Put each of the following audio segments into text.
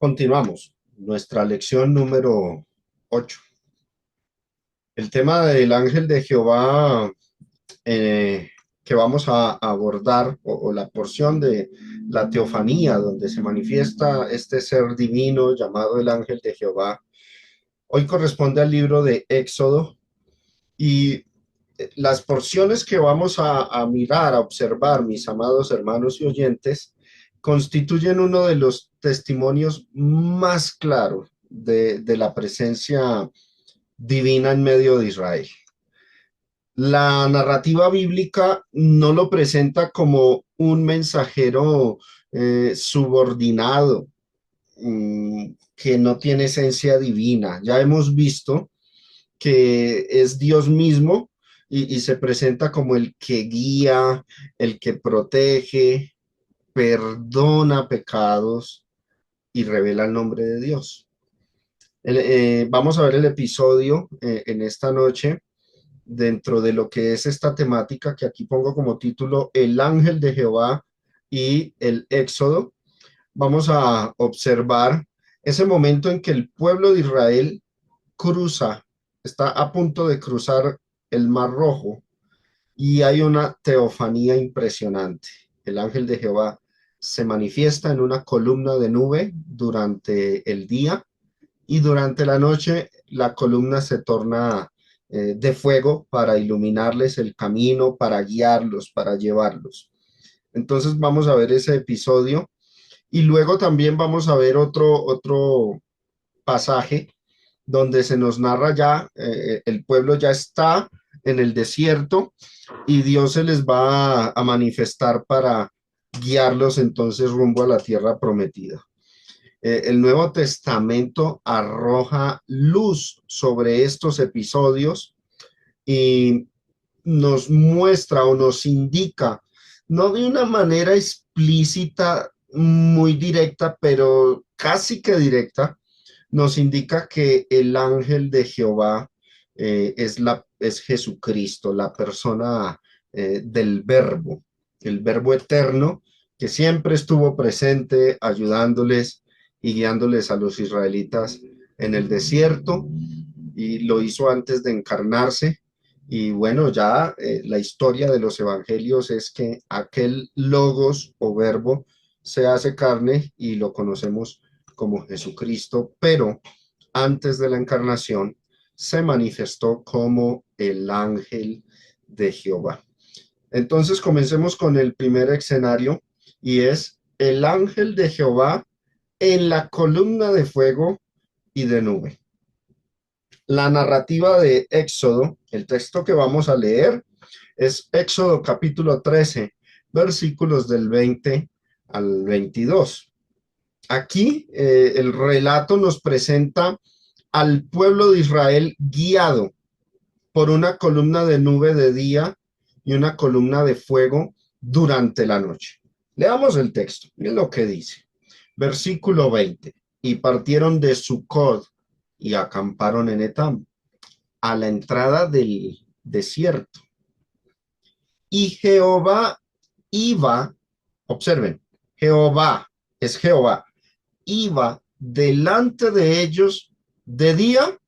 Continuamos nuestra lección número 8. El tema del ángel de Jehová que vamos a abordar, o la porción de la teofanía donde se manifiesta este ser divino llamado el ángel de Jehová, hoy corresponde al libro de Éxodo. Y las porciones que vamos a mirar, a observar, mis amados hermanos y oyentes, constituyen uno de los testimonios más claros de la presencia divina en medio de Israel. La narrativa bíblica no lo presenta como un mensajero subordinado, que no tiene esencia divina. Ya hemos visto que es Dios mismo y se presenta como el que guía, el que protege, perdona pecados y revela el nombre de Dios. Vamos a ver el episodio en esta noche dentro de lo que es esta temática que aquí pongo como título El ángel de Jehová y el Éxodo. Vamos a observar ese momento en que el pueblo de Israel cruza, está a punto de cruzar el Mar Rojo y hay una teofanía impresionante. El ángel de Jehová se manifiesta en una columna de nube durante el día y durante la noche la columna se torna de fuego para iluminarles el camino, para guiarlos, para llevarlos. Entonces vamos a ver ese episodio y luego también vamos a ver otro pasaje donde se nos narra ya, el pueblo ya está en el desierto y Dios se les va a manifestar para guiarlos entonces rumbo a la tierra prometida. El Nuevo Testamento arroja luz sobre estos episodios y nos muestra o nos indica, no de una manera explícita, muy directa, pero casi que directa, nos indica que el ángel de Jehová es Jesucristo, la persona del verbo, el verbo eterno que siempre estuvo presente ayudándoles y guiándoles a los israelitas en el desierto, y lo hizo antes de encarnarse. Y bueno, ya la historia de los evangelios es que aquel logos o verbo se hace carne y lo conocemos como Jesucristo, pero antes de la encarnación se manifestó como el ángel de Jehová. Entonces comencemos con el primer escenario y es el ángel de Jehová en la columna de fuego y de nube. La narrativa de Éxodo, el texto que vamos a leer, es Éxodo capítulo 13, versículos del 20 al 22. Aquí el relato nos presenta al pueblo de Israel guiado por una columna de nube de día y una columna de fuego durante la noche. Leamos el texto, miren lo que dice. Versículo 20. Y partieron de Sucot y acamparon en Etam, a la entrada del desierto. Y Jehová iba, observen, Jehová es Jehová, iba delante de ellos de día.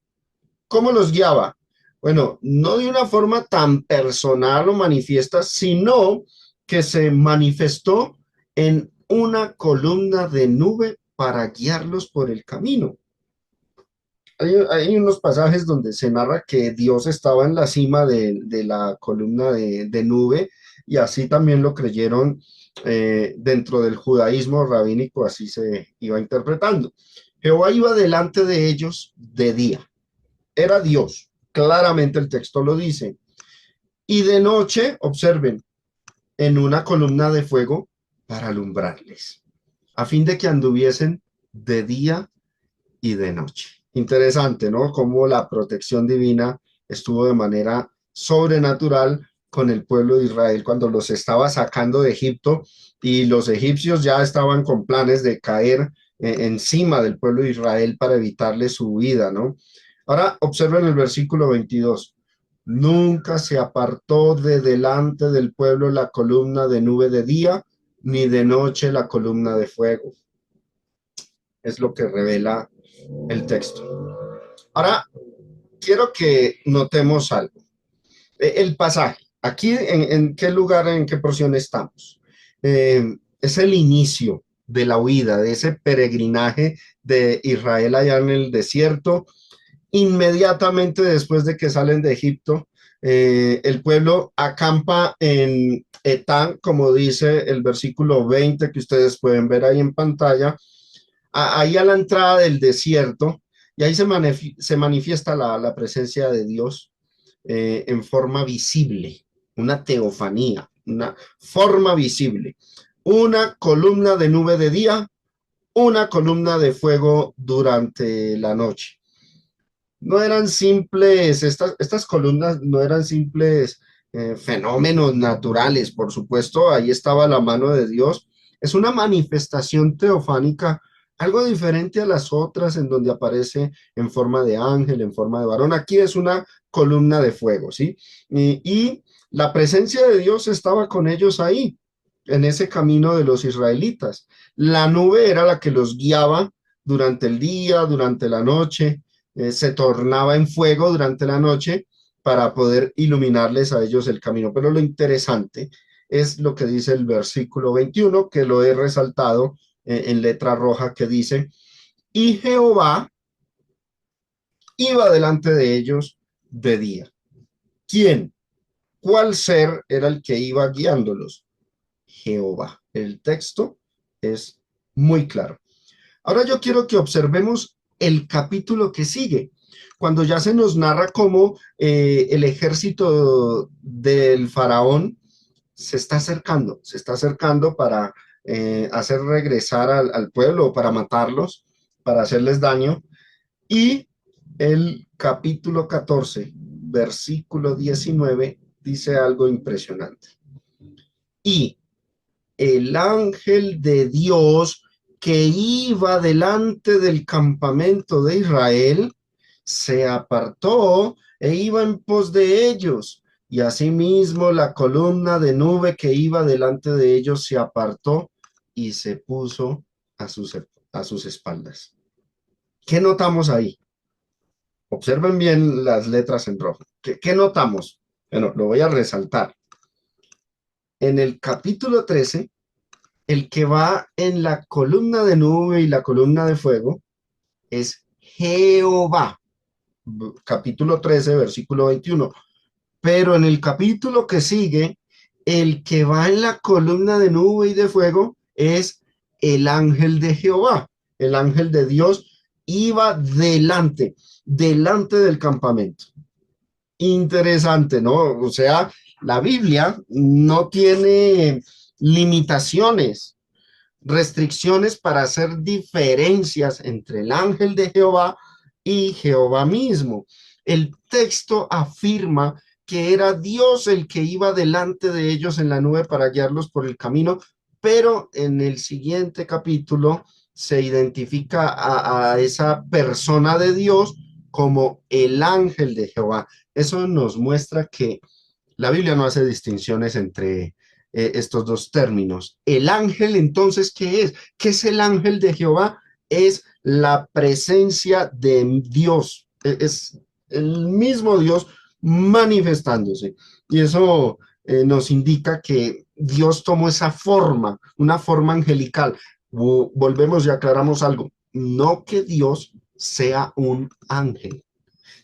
¿Cómo los guiaba? Bueno, no de una forma tan personal o manifiesta, sino que se manifestó en una columna de nube para guiarlos por el camino. Hay unos pasajes donde se narra que Dios estaba en la cima de la columna de nube, y así también lo creyeron dentro del judaísmo rabínico, así se iba interpretando. Jehová iba delante de ellos de día, era Dios, claramente el texto lo dice, y de noche, observen, en una columna de fuego para alumbrarles, a fin de que anduviesen de día y de noche. Interesante, ¿no? Cómo la protección divina estuvo de manera sobrenatural con el pueblo de Israel cuando los estaba sacando de Egipto, y los egipcios ya estaban con planes de caer encima del pueblo de Israel para evitarle su vida, ¿no? Ahora observen el versículo 22. Nunca se apartó de delante del pueblo la columna de nube de día, ni de noche la columna de fuego. es lo que revela el texto. Ahora, quiero que notemos algo. El pasaje, aquí en qué lugar, en qué porción estamos. Es el inicio de la huida, de ese peregrinaje de Israel allá en el desierto. Inmediatamente después de que salen de Egipto, el pueblo acampa en Etán, como dice el versículo 20 que ustedes pueden ver ahí en pantalla, ahí a la entrada del desierto, y ahí se manifiesta la presencia de Dios en forma visible, una teofanía, una forma visible, una columna de nube de día, una columna de fuego durante la noche. No eran simples, estas columnas no eran simples fenómenos naturales, por supuesto, ahí estaba la mano de Dios. Es una manifestación teofánica, algo diferente a las otras en donde aparece en forma de ángel, en forma de varón. Aquí es una columna de fuego, ¿sí? Y la presencia de Dios estaba con ellos ahí, en ese camino de los israelitas. La nube era la que los guiaba durante el día, durante la noche, se tornaba en fuego durante la noche para poder iluminarles a ellos el camino. Pero lo interesante es lo que dice el versículo 21, que lo he resaltado en letra roja, que dice, y Jehová iba delante de ellos de día. ¿Quién? ¿Cuál ser era el que iba guiándolos? Jehová. El texto es muy claro. Ahora yo quiero que observemos el capítulo que sigue, cuando ya se nos narra cómo el ejército del faraón se está acercando para hacer regresar al pueblo, para matarlos, para hacerles daño. Y el capítulo 14, versículo 19, dice algo impresionante. Y el ángel de Dios que iba delante del campamento de Israel se apartó e iba en pos de ellos. Y asimismo la columna de nube que iba delante de ellos se apartó y se puso a sus espaldas. ¿Qué notamos ahí? Observen bien las letras en rojo. ¿Qué notamos? Bueno, lo voy a resaltar. En el capítulo 13, el que va en la columna de nube y la columna de fuego es Jehová, capítulo 13, versículo 21. Pero en el capítulo que sigue, el que va en la columna de nube y de fuego es el ángel de Jehová, el ángel de Dios iba delante del campamento. Interesante, ¿no? O sea, la Biblia no tiene limitaciones, restricciones para hacer diferencias entre el ángel de Jehová y Jehová mismo. El texto afirma que era Dios el que iba delante de ellos en la nube para guiarlos por el camino, pero en el siguiente capítulo se identifica a esa persona de Dios como el ángel de Jehová. Eso nos muestra que la Biblia no hace distinciones entre estos dos términos. El ángel, entonces, ¿qué es? ¿Qué es el ángel de Jehová? Es la presencia de Dios. Es el mismo Dios manifestándose. Y eso nos indica que Dios tomó esa forma, una forma angelical. Volvemos y aclaramos algo. No que Dios sea un ángel,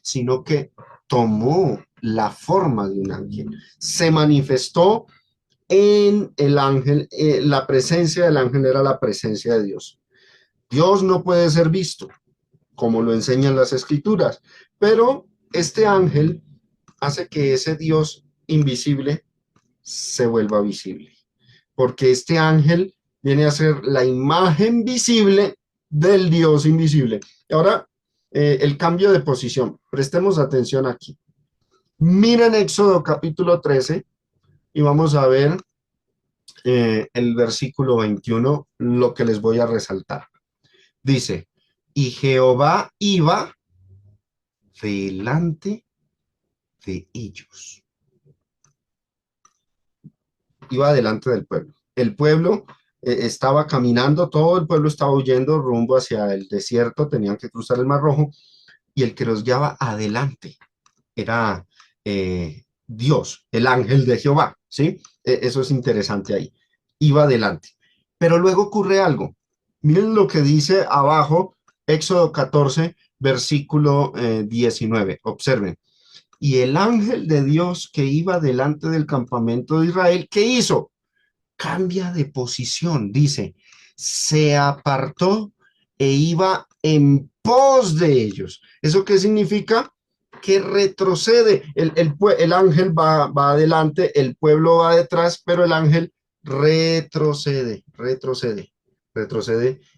sino que tomó la forma de un ángel, se manifestó en el ángel, la presencia del ángel era la presencia de Dios. Dios no puede ser visto, como lo enseñan las escrituras, pero este ángel hace que ese Dios invisible se vuelva visible, porque este ángel viene a ser la imagen visible del Dios invisible. Y ahora, el cambio de posición, prestemos atención aquí. Miren Éxodo capítulo 13 y vamos a ver el versículo 21, lo que les voy a resaltar. Dice, y Jehová iba delante de ellos. Iba delante del pueblo. El pueblo estaba caminando, todo el pueblo estaba huyendo rumbo hacia el desierto, tenían que cruzar el Mar Rojo, y el que los guiaba adelante era Dios, el ángel de Jehová, ¿sí? Eso es interesante ahí. Iba adelante. Pero luego ocurre algo. Miren lo que dice abajo, Éxodo 14, versículo 19. Observen. Y el ángel de Dios que iba delante del campamento de Israel, ¿qué hizo? Cambia de posición, dice, se apartó e iba en pos de ellos. ¿Eso qué significa? Que retrocede. El ángel va adelante, el pueblo va detrás, pero el ángel retrocede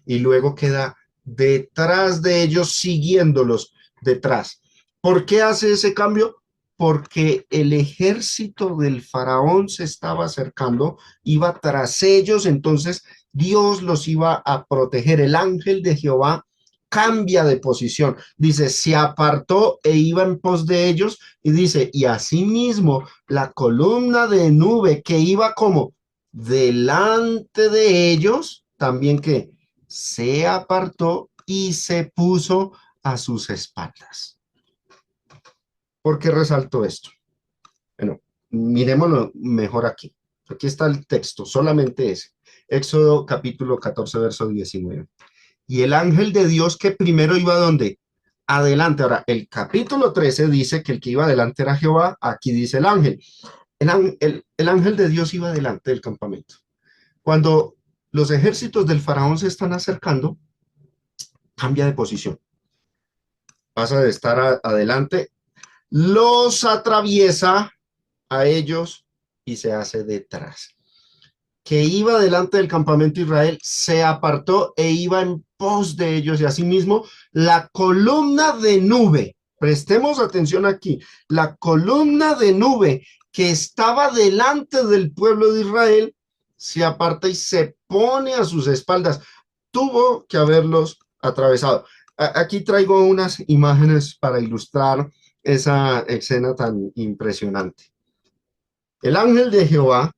y luego queda detrás de ellos, siguiéndolos detrás. ¿Por qué hace ese cambio? Porque el ejército del faraón se estaba acercando, iba tras ellos, entonces Dios los iba a proteger. El ángel de Jehová cambia de posición, dice, se apartó e iba en pos de ellos, y dice, y asimismo la columna de nube que iba como delante de ellos, también que se apartó y se puso a sus espaldas. ¿Por qué resalto esto? Bueno, miremoslo mejor aquí. Aquí está el texto, solamente ese. Éxodo capítulo 14, verso 19. Y el ángel de Dios que primero iba a ¿dónde? Adelante. Ahora, el capítulo 13 dice que el que iba adelante era Jehová, aquí dice el ángel. El ángel de Dios iba adelante del campamento. Cuando los ejércitos del faraón se están acercando, cambia de posición. Pasa de estar adelante, los atraviesa a ellos y se hace detrás. Que iba delante del campamento de Israel, se apartó e iba en pos de ellos, y asimismo la columna de nube, prestemos atención aquí, la columna de nube que estaba delante del pueblo de Israel, se aparta y se pone a sus espaldas. Tuvo que haberlos atravesado. Aquí traigo unas imágenes para ilustrar esa escena tan impresionante. El ángel de Jehová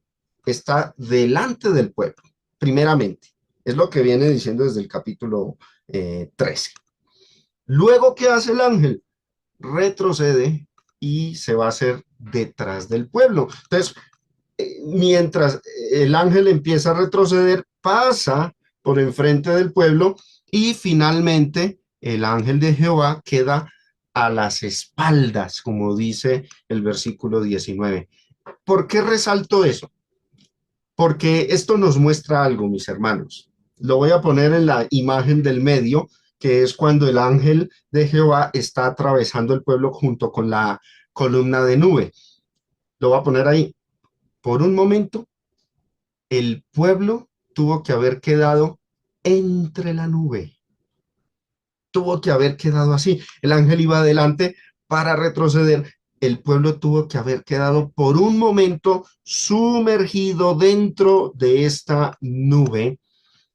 está delante del pueblo, primeramente. Es lo que viene diciendo desde el capítulo 13. Luego, ¿qué hace el ángel? Retrocede y se va a hacer detrás del pueblo. Entonces, mientras el ángel empieza a retroceder, pasa por enfrente del pueblo y finalmente el ángel de Jehová queda a las espaldas, como dice el versículo 19. ¿Por qué resalto eso? Porque esto nos muestra algo, mis hermanos. Lo voy a poner en la imagen del medio, que es cuando el ángel de Jehová está atravesando el pueblo junto con la columna de nube. Lo voy a poner ahí. Por un momento, el pueblo tuvo que haber quedado entre la nube. Tuvo que haber quedado así. El ángel iba adelante para retroceder. El pueblo tuvo que haber quedado por un momento sumergido dentro de esta nube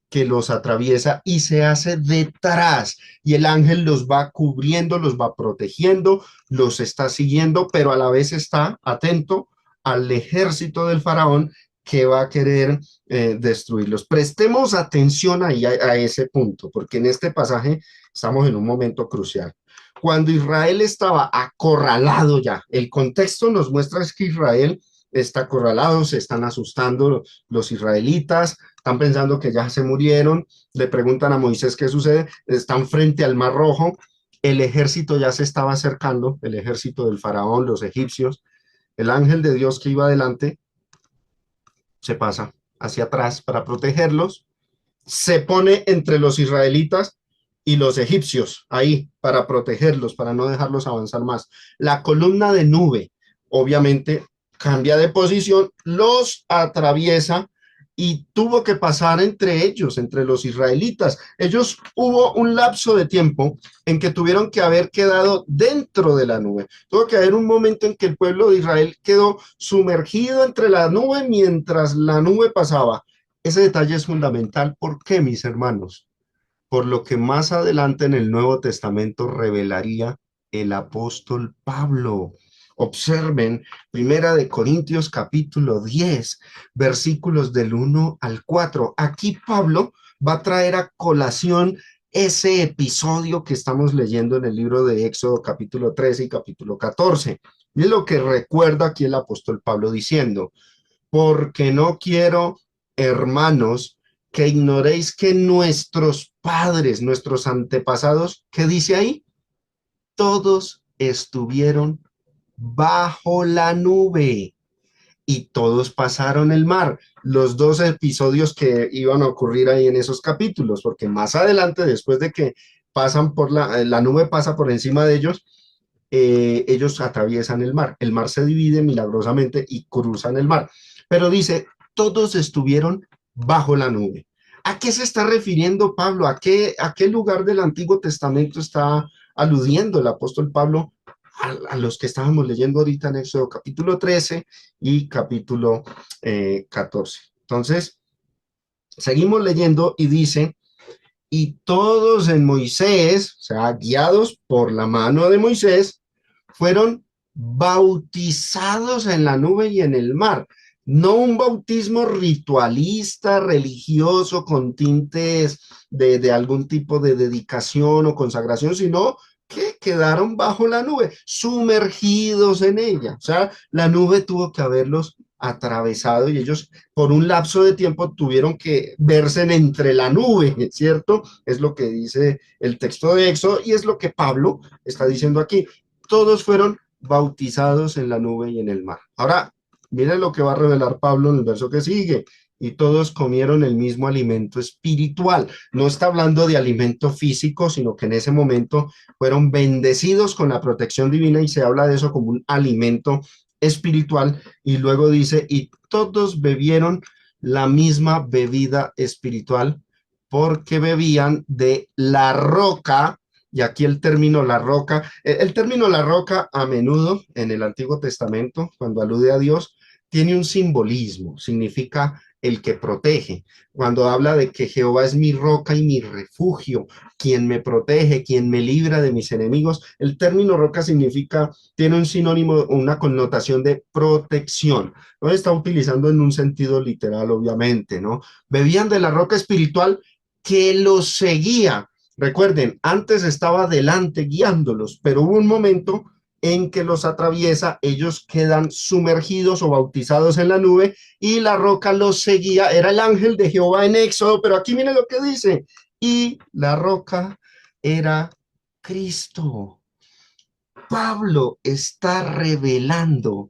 que los atraviesa y se hace detrás. Y el ángel los va cubriendo, los va protegiendo, los está siguiendo, pero a la vez está atento al ejército del faraón que va a querer destruirlos. Prestemos atención ahí a ese punto, porque en este pasaje estamos en un momento crucial. Cuando Israel estaba acorralado ya, el contexto nos muestra es que Israel está acorralado, se están asustando los israelitas, están pensando que ya se murieron, le preguntan a Moisés qué sucede, están frente al Mar Rojo, el ejército ya se estaba acercando, el ejército del faraón, los egipcios, el ángel de Dios que iba adelante se pasa hacia atrás para protegerlos, se pone entre los israelitas y los egipcios ahí para protegerlos, para no dejarlos avanzar más. La columna de nube, obviamente, cambia de posición, los atraviesa y tuvo que pasar entre ellos, entre los israelitas. Ellos hubo un lapso de tiempo en que tuvieron que haber quedado dentro de la nube. Tuvo que haber un momento en que el pueblo de Israel quedó sumergido entre la nube mientras la nube pasaba. Ese detalle es fundamental. ¿Por qué, mis hermanos? Por lo que más adelante en el Nuevo Testamento revelaría el apóstol Pablo. Observen Primera de Corintios capítulo 10, versículos del 1 al 4. Aquí Pablo va a traer a colación ese episodio que estamos leyendo en el libro de Éxodo capítulo 13 y capítulo 14. Y es lo que recuerda aquí el apóstol Pablo diciendo: porque no quiero, hermanos, que ignoréis que nuestros padres, nuestros antepasados, ¿qué dice ahí? Todos estuvieron bajo la nube y todos pasaron el mar. Los dos episodios que iban a ocurrir ahí en esos capítulos, porque más adelante, después de que pasan por la nube pasa por encima de ellos, ellos atraviesan el mar. El mar se divide milagrosamente y cruzan el mar. Pero dice, todos estuvieron bajo la nube. ¿A qué se está refiriendo Pablo? ¿A qué lugar del Antiguo Testamento está aludiendo el apóstol Pablo? A los que estábamos leyendo ahorita en Éxodo capítulo 13 y capítulo 14. Entonces, seguimos leyendo y dice, y todos en Moisés, o sea, guiados por la mano de Moisés, fueron bautizados en la nube y en el mar. No un bautismo ritualista, religioso, con tintes de algún tipo de dedicación o consagración, sino que quedaron bajo la nube, sumergidos en ella. O sea, la nube tuvo que haberlos atravesado y ellos por un lapso de tiempo tuvieron que verse entre la nube, ¿cierto? Es lo que dice el texto de Éxodo y es lo que Pablo está diciendo aquí. Todos fueron bautizados en la nube y en el mar. Ahora, miren lo que va a revelar Pablo en el verso que sigue. Y todos comieron el mismo alimento espiritual. No está hablando de alimento físico, sino que en ese momento fueron bendecidos con la protección divina y se habla de eso como un alimento espiritual. Y luego dice, y todos bebieron la misma bebida espiritual porque bebían de la roca. Y aquí el término la roca, el término la roca a menudo en el Antiguo Testamento, cuando alude a Dios, tiene un simbolismo, significa el que protege. Cuando habla de que Jehová es mi roca y mi refugio, quien me protege, quien me libra de mis enemigos, el término roca significa, tiene un sinónimo, una connotación de protección. No está utilizando en un sentido literal, obviamente, ¿no? Bebían de la roca espiritual que los seguía. Recuerden, antes estaba delante guiándolos, pero hubo un momento en que los atraviesa, ellos quedan sumergidos o bautizados en la nube y la roca los seguía, era el ángel de Jehová en Éxodo, pero aquí miren lo que dice, y la roca era Cristo. Pablo está revelando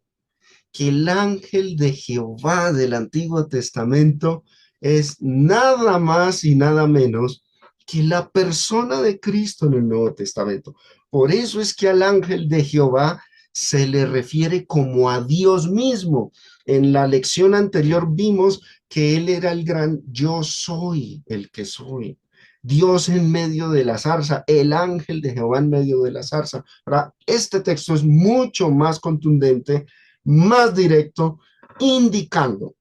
que el ángel de Jehová del Antiguo Testamento es nada más y nada menos que la persona de Cristo en el Nuevo Testamento. Por eso es que al ángel de Jehová se le refiere como a Dios mismo. En la lección anterior vimos que él era el gran yo soy el que soy. Dios en medio de la zarza, el ángel de Jehová en medio de la zarza. Ahora, este texto es mucho más contundente, más directo, indicando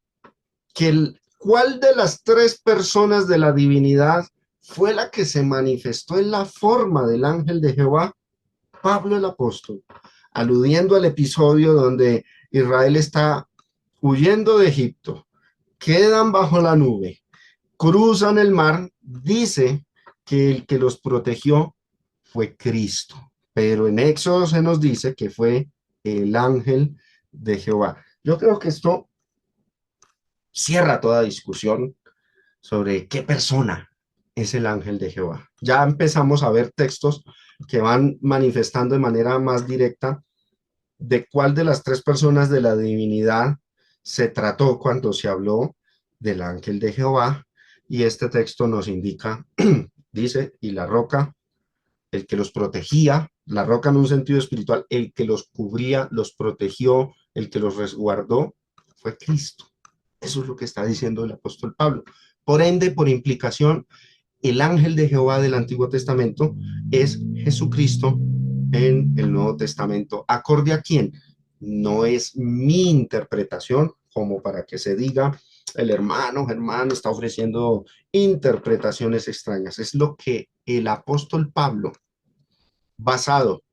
que cuál de las tres personas de la divinidad fue la que se manifestó en la forma del ángel de Jehová. Pablo el apóstol, aludiendo al episodio donde Israel está huyendo de Egipto, quedan bajo la nube, cruzan el mar, dice que el que los protegió fue Cristo. Pero en Éxodo se nos dice que fue el ángel de Jehová. Yo creo que esto cierra toda discusión sobre qué persona es el ángel de Jehová. Ya empezamos a ver textos que van manifestando de manera más directa de cuál de las tres personas de la divinidad se trató cuando se habló del ángel de Jehová. Y este texto nos indica, dice, y la roca, el que los protegía, la roca en un sentido espiritual, el que los cubría, los protegió, el que los resguardó, fue Cristo. Eso es lo que está diciendo el apóstol Pablo. Por ende, por implicación, el ángel de Jehová del Antiguo Testamento es Jesucristo en el Nuevo Testamento. ¿Acorde a quién? No es mi interpretación, como para que se diga, el hermano Germán está ofreciendo interpretaciones extrañas. Es lo que el apóstol Pablo, basado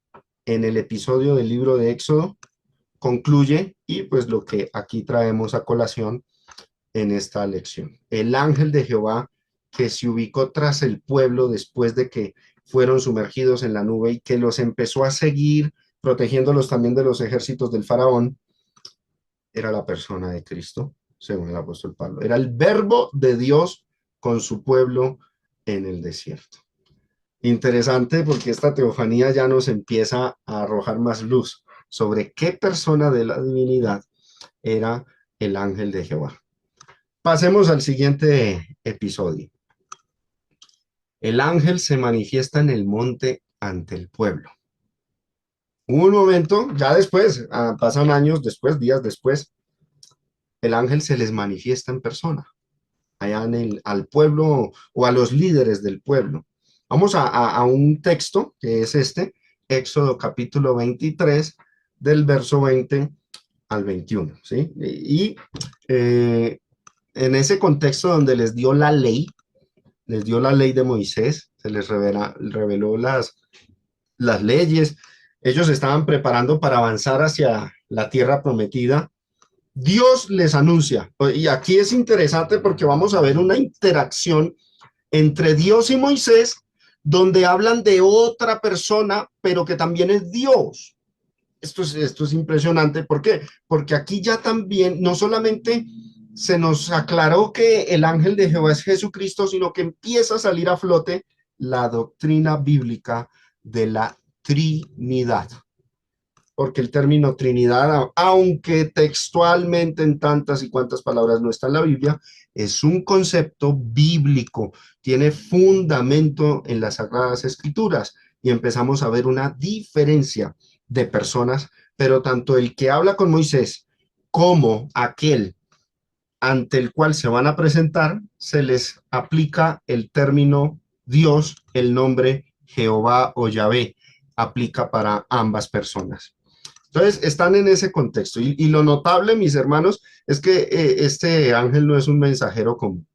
en el episodio del libro de Éxodo, concluye y pues lo que aquí traemos a colación en esta lección. El ángel de Jehová que se ubicó tras el pueblo después de que fueron sumergidos en la nube y que los empezó a seguir, protegiéndolos también de los ejércitos del faraón, era la persona de Cristo, según el apóstol Pablo. Era el verbo de Dios con su pueblo en el desierto. Interesante porque esta teofanía ya nos empieza a arrojar más luz sobre qué persona de la divinidad era el ángel de Jehová. Pasemos al siguiente episodio. El ángel se manifiesta en el monte ante el pueblo. Hubo un momento, ya después, pasan años después, días después, el ángel se les manifiesta en persona, allá al pueblo o a los líderes del pueblo. Vamos a un texto que es este, Éxodo capítulo 23, del verso 20 al 21, ¿sí? En ese contexto donde les dio la ley de Moisés, se les reveló las leyes, ellos estaban preparando para avanzar hacia la tierra prometida. Dios les anuncia, y aquí es interesante porque vamos a ver una interacción entre Dios y Moisés, donde hablan de otra persona, pero que también es Dios. Esto es impresionante. ¿Por qué? Porque aquí ya también, no solamente se nos aclaró que el ángel de Jehová es Jesucristo, sino que empieza a salir a flote la doctrina bíblica de la Trinidad. Porque el término Trinidad, aunque textualmente en tantas y cuantas palabras no está en la Biblia, es un concepto bíblico, tiene fundamento en las Sagradas Escrituras y empezamos a ver una diferencia de personas, pero tanto el que habla con Moisés como aquel ante el cual se van a presentar, se les aplica el término Dios, el nombre Jehová o Yahvé, aplica para ambas personas. Entonces, están en ese contexto. Y lo notable, mis hermanos, es que este ángel no es un mensajero común.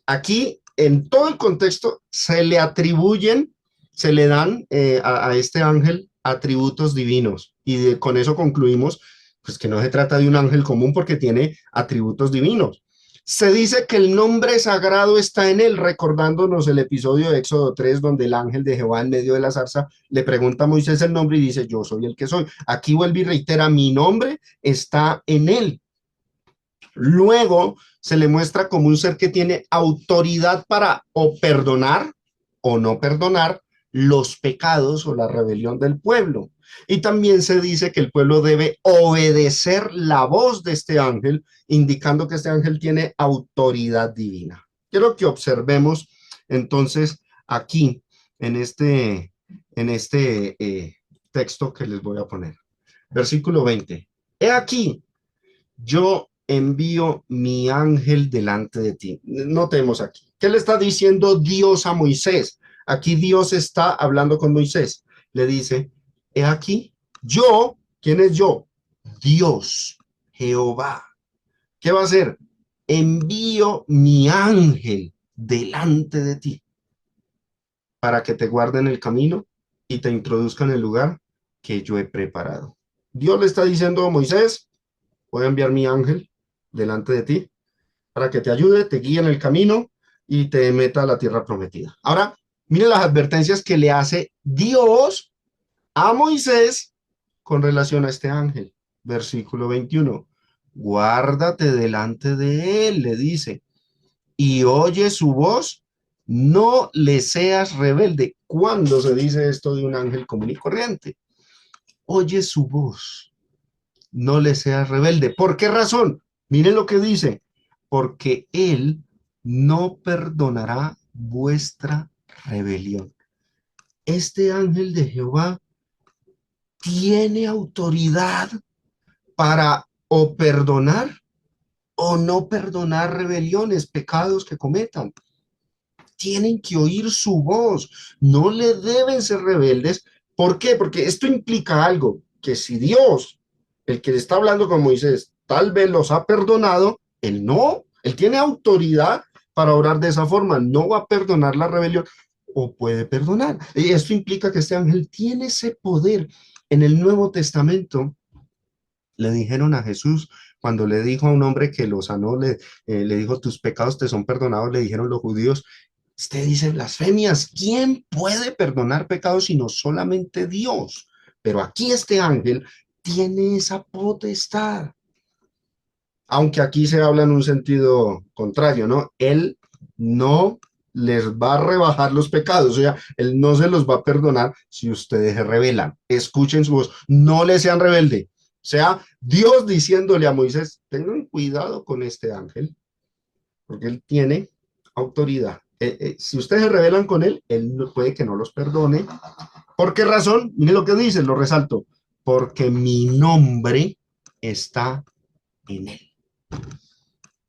Aquí, en todo el contexto, se le atribuyen, se le dan a este ángel atributos divinos. Y con eso concluimos, pues que no se trata de un ángel común porque tiene atributos divinos. Se dice que el nombre sagrado está en él, recordándonos el episodio de Éxodo 3, donde el ángel de Jehová en medio de la zarza le pregunta a Moisés el nombre y dice, yo soy el que soy. Aquí vuelve y reitera, mi nombre está en él. Luego se le muestra como un ser que tiene autoridad para o perdonar o no perdonar los pecados o la rebelión del pueblo. Y también se dice que el pueblo debe obedecer la voz de este ángel, indicando que este ángel tiene autoridad divina. Quiero que observemos entonces aquí en este texto que les voy a poner. Versículo 20. He aquí, yo envío mi ángel delante de ti. Notemos aquí. ¿Qué le está diciendo Dios a Moisés? Aquí Dios está hablando con Moisés. Le dice, he aquí, yo, ¿quién es yo? Dios, Jehová. ¿Qué va a hacer? Envío mi ángel delante de ti para que te guarde en el camino y te introduzca en el lugar que yo he preparado. Dios le está diciendo a Moisés, voy a enviar mi ángel delante de ti para que te ayude, te guíe en el camino y te meta a la tierra prometida. Ahora, miren las advertencias que le hace Dios a Moisés con relación a este ángel. Versículo 21. Guárdate delante de él, le dice, y oye su voz, no le seas rebelde. ¿Cuándo se dice esto de un ángel común y corriente? Oye su voz, no le seas rebelde. ¿Por qué razón? Miren lo que dice, porque él no perdonará vuestra rebelión. Este ángel de Jehová tiene autoridad para o perdonar o no perdonar rebeliones, pecados que cometan. Tienen que oír su voz, no le deben ser rebeldes. ¿Por qué? Porque esto implica algo, que si Dios, el que está hablando con Moisés, tal vez los ha perdonado, él no, él tiene autoridad para orar de esa forma, no va a perdonar la rebelión o puede perdonar. Y esto implica que este ángel tiene ese poder. En el Nuevo Testamento Le dijeron a Jesús, cuando le dijo a un hombre que lo sanó, le dijo, tus pecados te son perdonados, le dijeron los judíos, usted dice blasfemias, ¿quién puede perdonar pecados sino solamente Dios? Pero aquí este ángel tiene esa potestad. Aunque aquí se habla en un sentido contrario, ¿no? Él no les va a rebajar los pecados, o sea, él no se los va a perdonar si ustedes se rebelan. Escuchen su voz, no le sean rebelde. O sea, Dios diciéndole a Moisés, tengan cuidado con este ángel, porque él tiene autoridad. Si ustedes se rebelan con él, él puede que no los perdone. ¿Por qué razón? Miren lo que dice, lo resalto. Porque mi nombre está en él.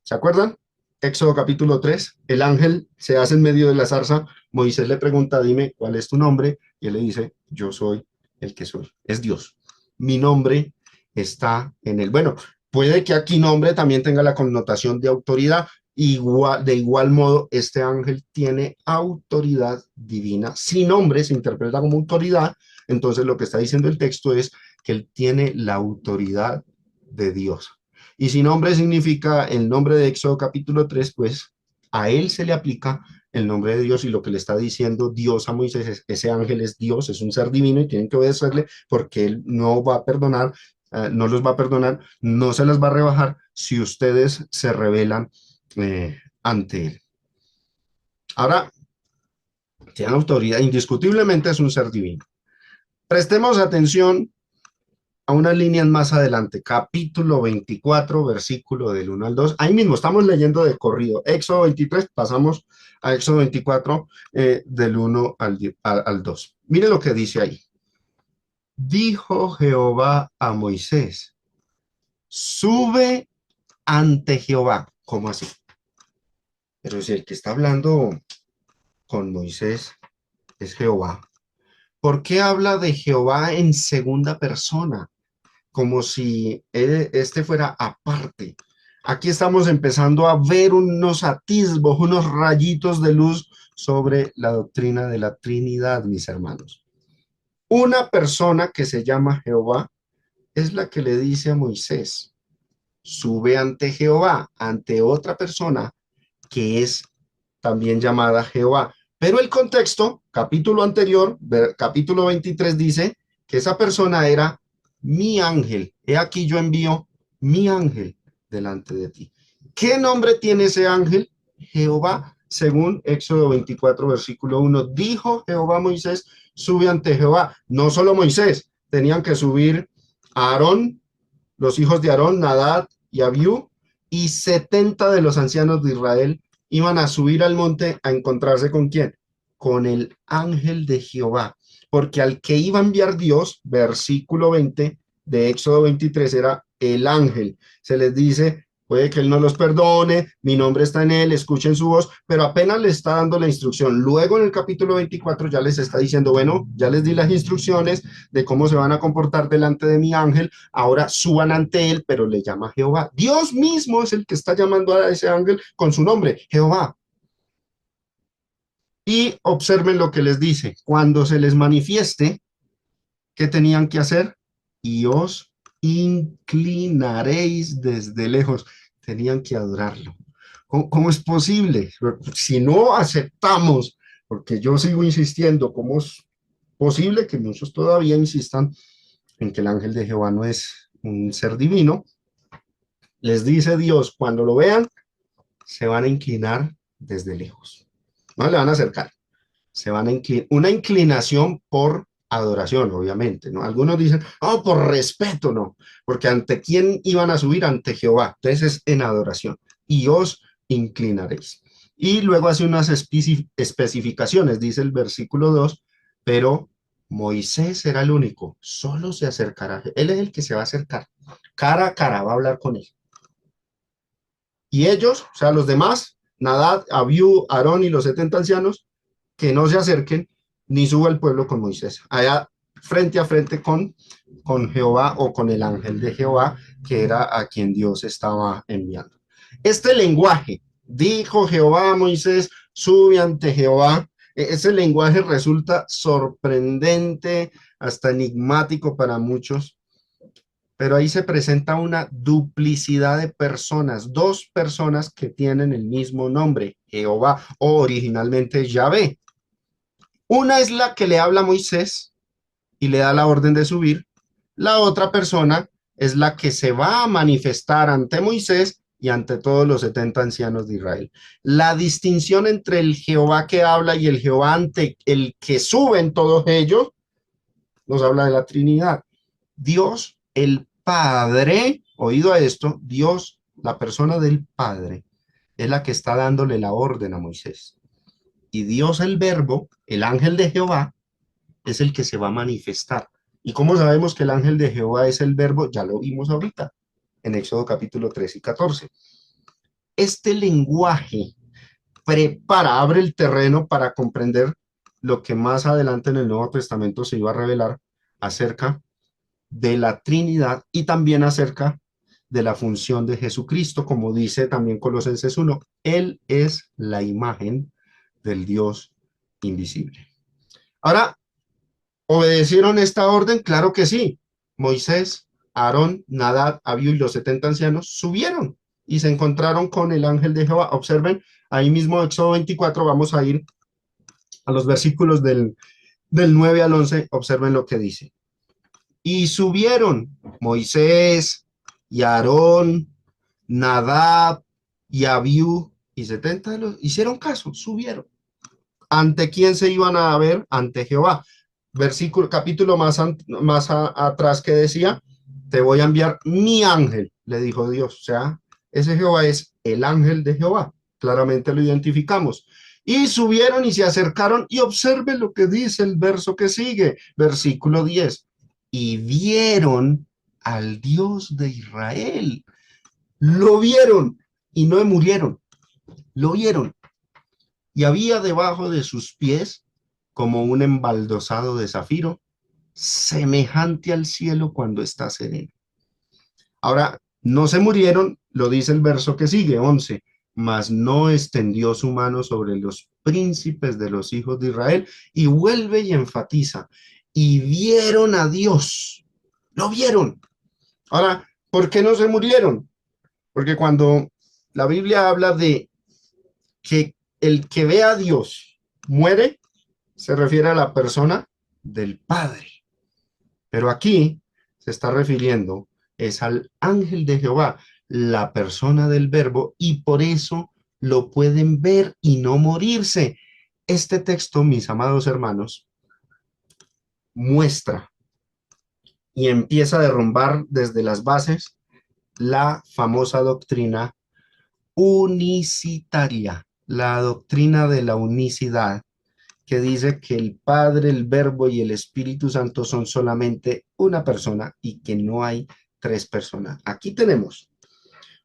¿Se acuerdan? Éxodo capítulo 3, el ángel se hace en medio de la zarza, Moisés le pregunta, dime, ¿cuál es tu nombre? Y él le dice, yo soy el que soy, es Dios. Mi nombre está en él. Bueno, puede que aquí nombre también tenga la connotación de autoridad, de igual modo, este ángel tiene autoridad divina. Si nombre se interpreta como autoridad, entonces lo que está diciendo el texto es que él tiene la autoridad de Dios. Y si nombre significa el nombre de Éxodo capítulo 3, pues a él se le aplica el nombre de Dios y lo que le está diciendo Dios a Moisés es, ese ángel es Dios, es un ser divino y tienen que obedecerle porque él no va a perdonar, no los va a perdonar, no se las va a rebajar si ustedes se rebelan ante él. Ahora, tiene autoridad, indiscutiblemente es un ser divino. Prestemos atención a unas líneas más adelante, capítulo 24, versículo del 1 al 2. Ahí mismo estamos leyendo de corrido. Éxodo 23, pasamos a Éxodo 24, del 1 al 2. Mire lo que dice ahí. Dijo Jehová a Moisés, sube ante Jehová. ¿Cómo así? Pero si el que está hablando con Moisés es Jehová, ¿por qué habla de Jehová en segunda persona? Como si este fuera aparte. Aquí estamos empezando a ver unos atisbos, unos rayitos de luz sobre la doctrina de la Trinidad, mis hermanos. Una persona que se llama Jehová es la que le dice a Moisés, sube ante Jehová, ante otra persona que es también llamada Jehová. Pero el contexto, capítulo anterior, capítulo 23, dice que esa persona era mi ángel. He aquí yo envío mi ángel delante de ti. ¿Qué nombre tiene ese ángel? Jehová, según Éxodo 24, versículo 1. Dijo Jehová a Moisés, sube ante Jehová. No solo Moisés, tenían que subir a Aarón, los hijos de Aarón, Nadab y Abiú, y 70 de los ancianos de Israel iban a subir al monte a encontrarse con quién, con el ángel de Jehová, porque al que iba a enviar Dios, versículo 20 de Éxodo 23, era el ángel. Se les dice, puede que él no los perdone, mi nombre está en él, escuchen su voz, pero apenas le está dando la instrucción. Luego en el capítulo 24 ya les está diciendo, bueno, ya les di las instrucciones de cómo se van a comportar delante de mi ángel, ahora suban ante él, pero le llama Jehová. Dios mismo es el que está llamando a ese ángel con su nombre, Jehová. Y observen lo que les dice, cuando se les manifieste, ¿qué tenían que hacer? Y os inclinaréis desde lejos. Tenían que adorarlo. ¿Cómo es posible? Si no aceptamos, porque yo sigo insistiendo, ¿cómo es posible que muchos todavía insistan en que el ángel de Jehová no es un ser divino? Les dice Dios, cuando lo vean, se van a inclinar desde lejos. No le van a acercar, se van a inclinar. Una inclinación por adoración, obviamente, ¿no? Algunos dicen, oh, por respeto, no, porque ante quién iban a subir, ante Jehová. Entonces es en adoración. Y os inclinaréis. Y luego hace unas especificaciones, dice el versículo 2, pero Moisés será el único, solo se acercará. Él es el que se va a acercar, cara a cara, va a hablar con él. Y ellos, o sea, los demás, Nadab, Abiú, Aarón y los 70 ancianos, que no se acerquen ni suba el pueblo con Moisés. Allá frente a frente con Jehová o con el ángel de Jehová, que era a quien Dios estaba enviando. Este lenguaje, dijo Jehová a Moisés, sube ante Jehová. Ese lenguaje resulta sorprendente, hasta enigmático para muchos, pero ahí se presenta una duplicidad de personas, dos personas que tienen el mismo nombre, Jehová, o originalmente Yahvé. Una es la que le habla a Moisés y le da la orden de subir. La otra persona es la que se va a manifestar ante Moisés y ante todos los 70 ancianos de Israel. La distinción entre el Jehová que habla y el Jehová ante el que suben todos ellos nos habla de la Trinidad. Dios, el Padre, oído a esto, Dios, la persona del Padre, es la que está dándole la orden a Moisés. Y Dios, el Verbo, el ángel de Jehová, es el que se va a manifestar. ¿Y cómo sabemos que el ángel de Jehová es el Verbo? Ya lo vimos ahorita, en Éxodo capítulo 3 y 14. Este lenguaje abre el terreno para comprender lo que más adelante en el Nuevo Testamento se iba a revelar acerca de la Trinidad y también acerca de la función de Jesucristo, como dice también Colosenses 1, Él es la imagen del Dios invisible. Ahora, ¿obedecieron esta orden? Claro que sí. Moisés, Aarón, Nadab, Abiú y los 70 ancianos subieron y se encontraron con el ángel de Jehová. Observen, ahí mismo Éxodo 24, vamos a ir a los versículos del 9 al 11, observen lo que dice. Y subieron Moisés y Aarón, Nadab y Abiú y 70 de los hicieron caso, subieron. ¿Ante quién se iban a ver? Ante Jehová. Versículo, capítulo atrás que decía, te voy a enviar mi ángel, le dijo Dios. O sea, ese Jehová es el ángel de Jehová. Claramente lo identificamos. Y subieron y se acercaron y observen lo que dice el verso que sigue, versículo 10. Y vieron al Dios de Israel. Lo vieron y no murieron. Lo vieron. Y había debajo de sus pies como un embaldosado de zafiro, semejante al cielo cuando está sereno. Ahora, no se murieron, lo dice el verso que sigue, 11, mas no extendió su mano sobre los príncipes de los hijos de Israel, y vuelve y enfatiza, y vieron a Dios, lo vieron. Ahora, ¿por qué no se murieron? Porque cuando la Biblia habla de que el que ve a Dios muere, se refiere a la persona del Padre. Pero aquí se está refiriendo es al ángel de Jehová, la persona del Verbo, y por eso lo pueden ver y no morirse. Este texto, mis amados hermanos, muestra y empieza a derrumbar desde las bases la famosa doctrina unicitaria, la doctrina de la unicidad, que dice que el Padre, el Verbo y el Espíritu Santo son solamente una persona y que no hay tres personas. Aquí tenemos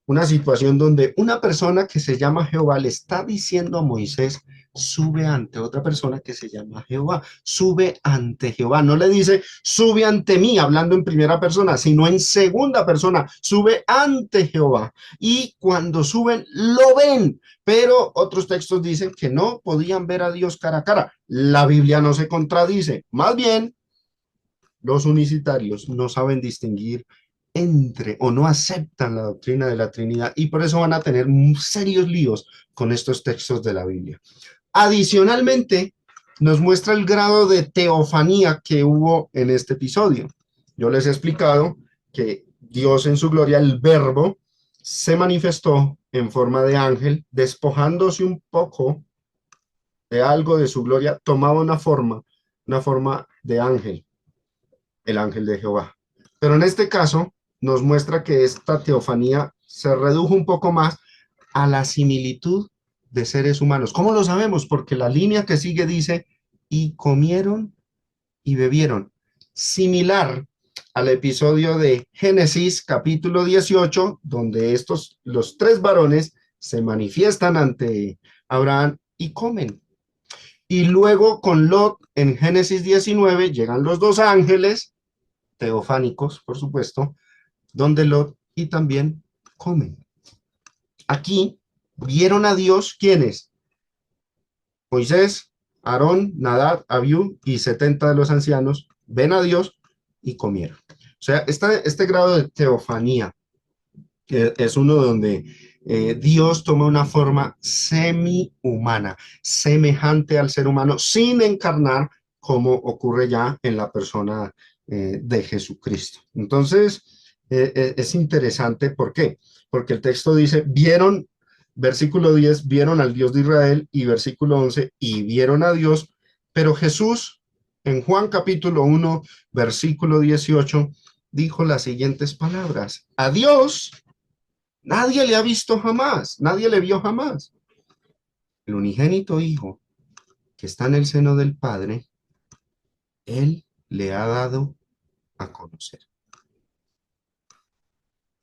una situación donde una persona que se llama Jehová le está diciendo a Moisés, sube ante otra persona que se llama Jehová, sube ante Jehová, no le dice, sube ante mí, hablando en primera persona, sino en segunda persona, sube ante Jehová. Y cuando suben, lo ven, pero otros textos dicen que no podían ver a Dios cara a cara. La Biblia no se contradice, más bien, los unicitarios no saben distinguir entre o no aceptan la doctrina de la Trinidad y por eso van a tener serios líos con estos textos de la Biblia. Adicionalmente, nos muestra el grado de teofanía que hubo en este episodio. Yo les he explicado que Dios en su gloria, el Verbo, se manifestó en forma de ángel, despojándose un poco de algo de su gloria, tomaba una forma de ángel, el ángel de Jehová. Pero en este caso nos muestra que esta teofanía se redujo un poco más a la similitud de seres humanos. ¿Cómo lo sabemos? Porque la línea que sigue dice, y comieron y bebieron. Similar al episodio de Génesis capítulo 18, donde los tres varones se manifiestan ante Abraham y comen. Y luego con Lot en Génesis 19 llegan los dos ángeles teofánicos, por supuesto, donde Lot y también comen. Aquí vieron a Dios, ¿quiénes? Moisés, Aarón, Nadab, Abiú y 70 de los ancianos ven a Dios y comieron. sea, este grado de teofanía es uno donde Dios toma una forma semi-humana, semejante al ser humano, sin encarnar, como ocurre ya en la persona de Jesucristo. Entonces, es interesante, ¿por qué? Porque el texto dice, vieron, versículo 10, vieron al Dios de Israel, y versículo 11, y vieron a Dios, pero Jesús, en Juan capítulo 1, versículo 18, dijo las siguientes palabras: a Dios nadie le ha visto jamás, nadie le vio jamás. El unigénito Hijo que está en el seno del Padre, Él le ha dado a conocer.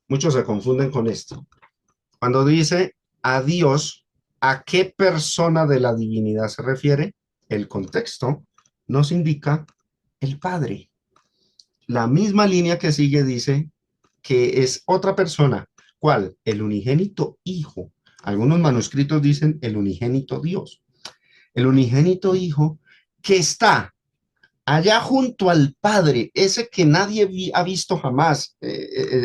Muchos se confunden con esto. Cuando dice a Dios, ¿a qué persona de la divinidad se refiere? El contexto nos indica el Padre. La misma línea que sigue dice que es otra persona. ¿Cuál? El unigénito Hijo. Algunos manuscritos dicen el unigénito Dios. El unigénito Hijo que está allá junto al Padre, ese que nadie ha visto jamás.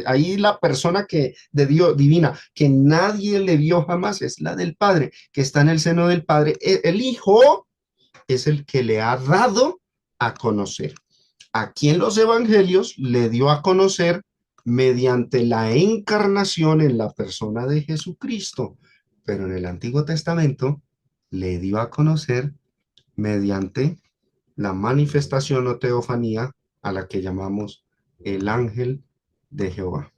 Ahí la persona que de Dios divina, que nadie le vio jamás, es la del Padre, que está en el seno del Padre. El Hijo es el que le ha dado a conocer. Aquí en los evangelios le dio a conocer mediante la encarnación en la persona de Jesucristo, pero en el Antiguo Testamento le dio a conocer mediante la manifestación o teofanía a la que llamamos el ángel de Jehová.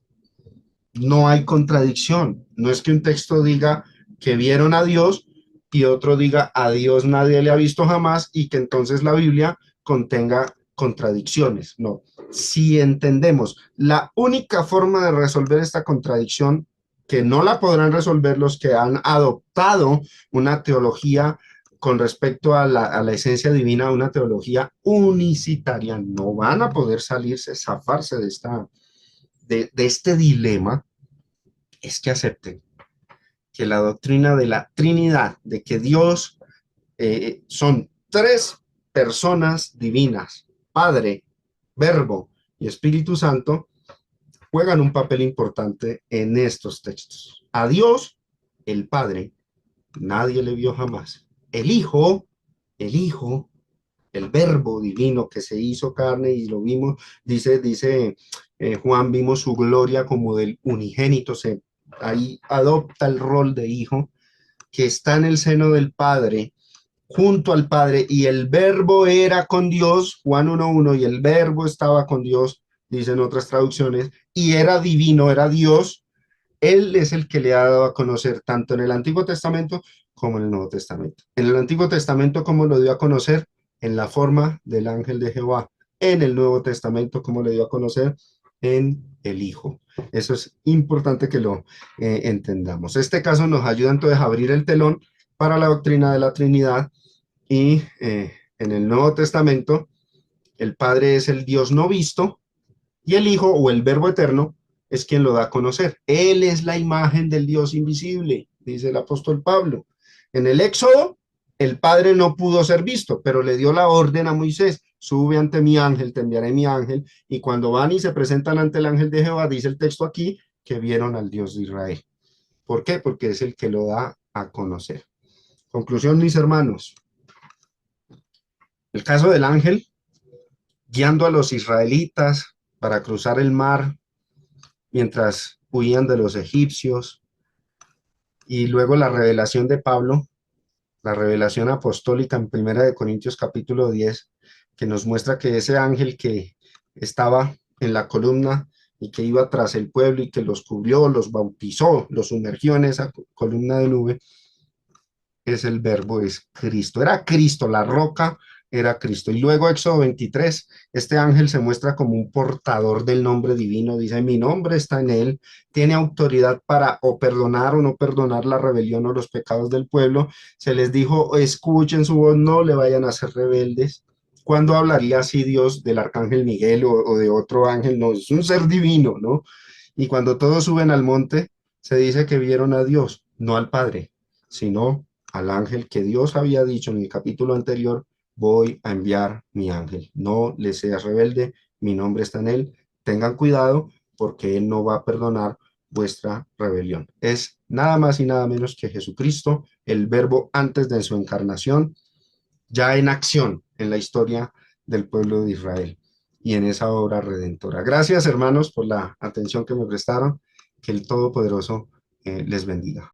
No hay contradicción, no es que un texto diga que vieron a Dios y otro diga a Dios nadie le ha visto jamás y que entonces la Biblia contenga contradicciones. No, si entendemos la única forma de resolver esta contradicción, que no la podrán resolver los que han adoptado una teología con respecto a la esencia divina, una teología unicitaria, no van a poder salirse, zafarse de este dilema, es que acepten que la doctrina de la Trinidad, de que Dios son tres personas divinas, Padre, Verbo y Espíritu Santo, juegan un papel importante en estos textos. A Dios, el Padre, nadie le vio jamás. El Hijo, el Verbo divino que se hizo carne y lo vimos, dice Juan, vimos su gloria como del unigénito, ahí adopta el rol de Hijo, que está en el seno del Padre, junto al Padre, y el Verbo era con Dios, Juan 1:1, y el Verbo estaba con Dios, dicen otras traducciones, y era divino, era Dios. Él es el que le ha dado a conocer tanto en el Antiguo Testamento como en el Nuevo Testamento. En el Antiguo Testamento, ¿cómo lo dio a conocer? En la forma del ángel de Jehová. En el Nuevo Testamento, ¿cómo le dio a conocer? En el Hijo. Eso es importante que lo entendamos. Este caso nos ayuda entonces a abrir el telón para la doctrina de la Trinidad y en el Nuevo Testamento el Padre es el Dios no visto y el Hijo o el Verbo eterno es quien lo da a conocer. Él es la imagen del Dios invisible, dice el apóstol Pablo. En el Éxodo, el Padre no pudo ser visto, pero le dio la orden a Moisés: sube ante mi ángel, te enviaré mi ángel. Y cuando van y se presentan ante el ángel de Jehová, dice el texto aquí, que vieron al Dios de Israel. ¿Por qué? Porque es el que lo da a conocer. Conclusión, mis hermanos. El caso del ángel guiando a los israelitas para cruzar el mar mientras huían de los egipcios, y luego la revelación de Pablo, la revelación apostólica en Primera de Corintios capítulo 10, que nos muestra que ese ángel que estaba en la columna y que iba tras el pueblo y que los cubrió, los bautizó, los sumergió en esa columna de nube, es el Verbo, es Cristo. Era Cristo, la roca era Cristo. Y luego Éxodo 23, este ángel se muestra como un portador del nombre divino. Dice, mi nombre está en él, tiene autoridad para o perdonar o no perdonar la rebelión o los pecados del pueblo. Se les dijo, escuchen su voz, no le vayan a ser rebeldes. ¿Cuándo hablaría así Dios del arcángel Miguel o de otro ángel? No, es un ser divino, ¿no? Y cuando todos suben al monte, se dice que vieron a Dios, no al Padre, sino al ángel que Dios había dicho en el capítulo anterior: voy a enviar mi ángel, no le seas rebelde, mi nombre está en él, tengan cuidado porque Él no va a perdonar vuestra rebelión. Es nada más y nada menos que Jesucristo, el verbo antes de su encarnación, ya en acción en la historia del pueblo de Israel y en esa obra redentora. Gracias, hermanos, por la atención que me prestaron. Que el Todopoderoso les bendiga.